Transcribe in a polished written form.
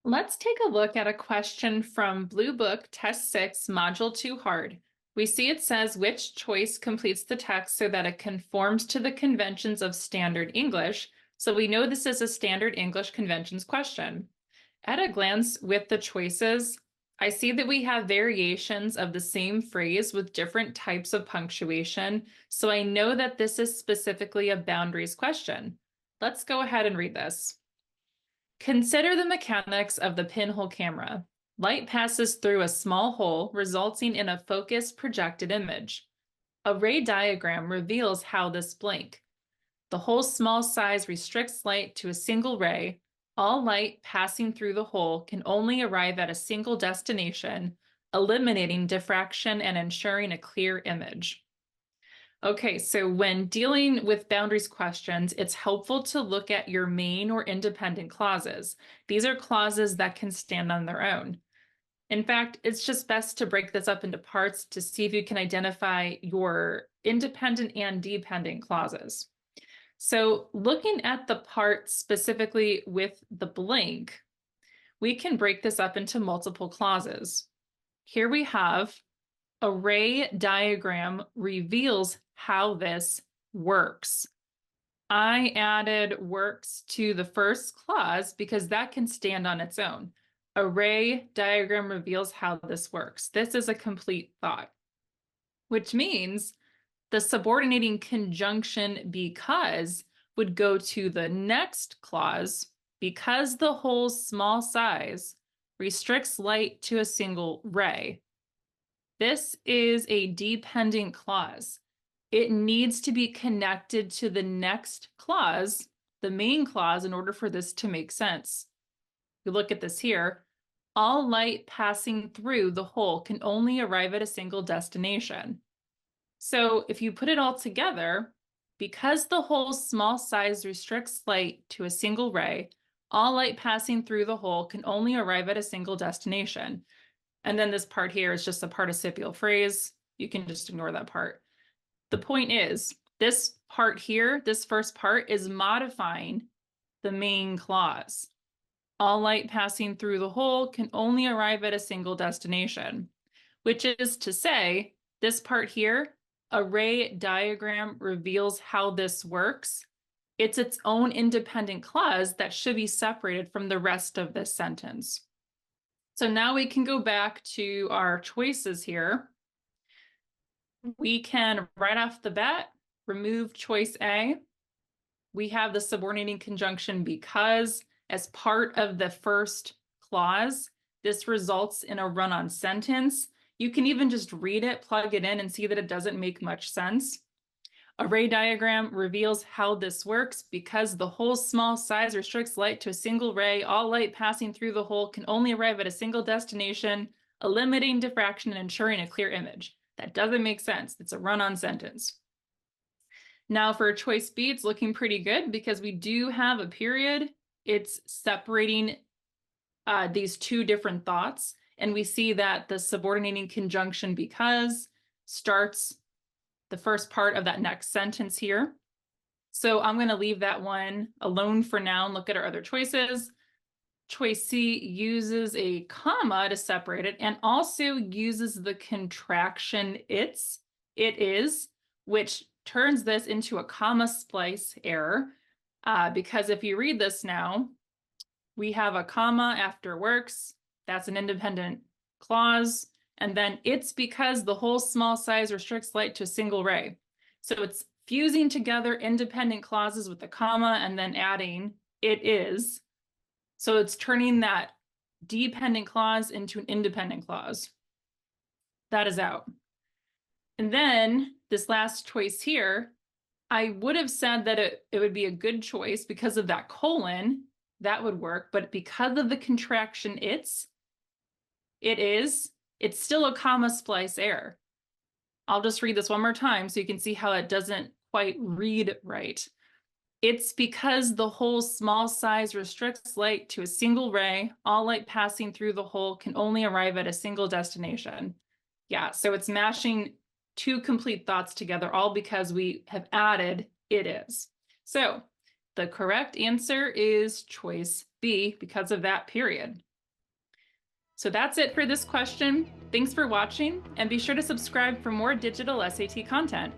Let's take a look at a question from Bluebook Test 6, Module 2 Hard. We see it says which choice completes the text so that it conforms to the conventions of standard English. So we know this is a standard English conventions question. At a glance with the choices, I see that we have variations of the same phrase with different types of punctuation. So I know that this is specifically a boundaries question. Let's go ahead and read this. Consider the mechanics of the pinhole camera. Light passes through a small hole, resulting in a focused projected image. A ray diagram reveals how this blink. The hole's small size restricts light to a single ray. All light passing through the hole can only arrive at a single destination, eliminating diffraction and ensuring a clear image. Okay, so when dealing with boundaries questions, it's helpful to look at your main or independent clauses. These are clauses that can stand on their own. In fact, it's just best to break this up into parts to see if you can identify your independent and dependent clauses. So looking at the part specifically with the blank, we can break this up into multiple clauses. Here we have a ray diagram reveals how this works. I added works to the first clause because that can stand on its own. A ray diagram reveals how this works. This is a complete thought, which means the subordinating conjunction because would go to the next clause because the hole's small size restricts light to a single ray. This is a dependent clause. It needs to be connected to the next clause, the main clause, in order for this to make sense. You look at this here. All light passing through the hole can only arrive at a single destination. So if you put it all together, because the hole's small size restricts light to a single ray, all light passing through the hole can only arrive at a single destination. And then this part here is just a participial phrase. You can just ignore that part. The point is, this part here, this first part, is modifying the main clause. All light passing through the hole can only arrive at a single destination, which is to say, this part here, a ray diagram reveals how this works. It's its own independent clause that should be separated from the rest of this sentence. So now we can go back to our choices here. We can, right off the bat, remove choice A. We have the subordinating conjunction because as part of the first clause. This results in a run-on sentence. You can even just read it, plug it in, and see that it doesn't make much sense. A ray diagram reveals how this works because the hole's small size restricts light to a single ray. All light passing through the hole can only arrive at a single destination, eliminating diffraction and ensuring a clear image. That doesn't make sense. It's a run-on sentence. Now for choice B, it's looking pretty good because we do have a period. It's separating these two different thoughts. And we see that the subordinating conjunction because starts the first part of that next sentence here. So I'm going to leave that one alone for now and look at our other choices. Choice C uses a comma to separate it and also uses the contraction it is, which turns this into a comma splice error. Because if you read this now, we have a comma after works. That's an independent clause. And then it's because the whole small size restricts light to a single ray. So it's fusing together independent clauses with the comma and then adding it is. So it's turning that dependent clause into an independent clause. That is out. And then this last choice here, I would have said that it would be a good choice because of that colon, that would work. But because of the contraction it's still a comma splice error. I'll just read this one more time so you can see how it doesn't quite read right. It's because the hole's small size restricts light to a single ray. All light passing through the hole can only arrive at a single destination. Yeah, so it's mashing two complete thoughts together, all because we have added it is. So the correct answer is choice B because of that period. So that's it for this question. Thanks for watching, and be sure to subscribe for more digital SAT content.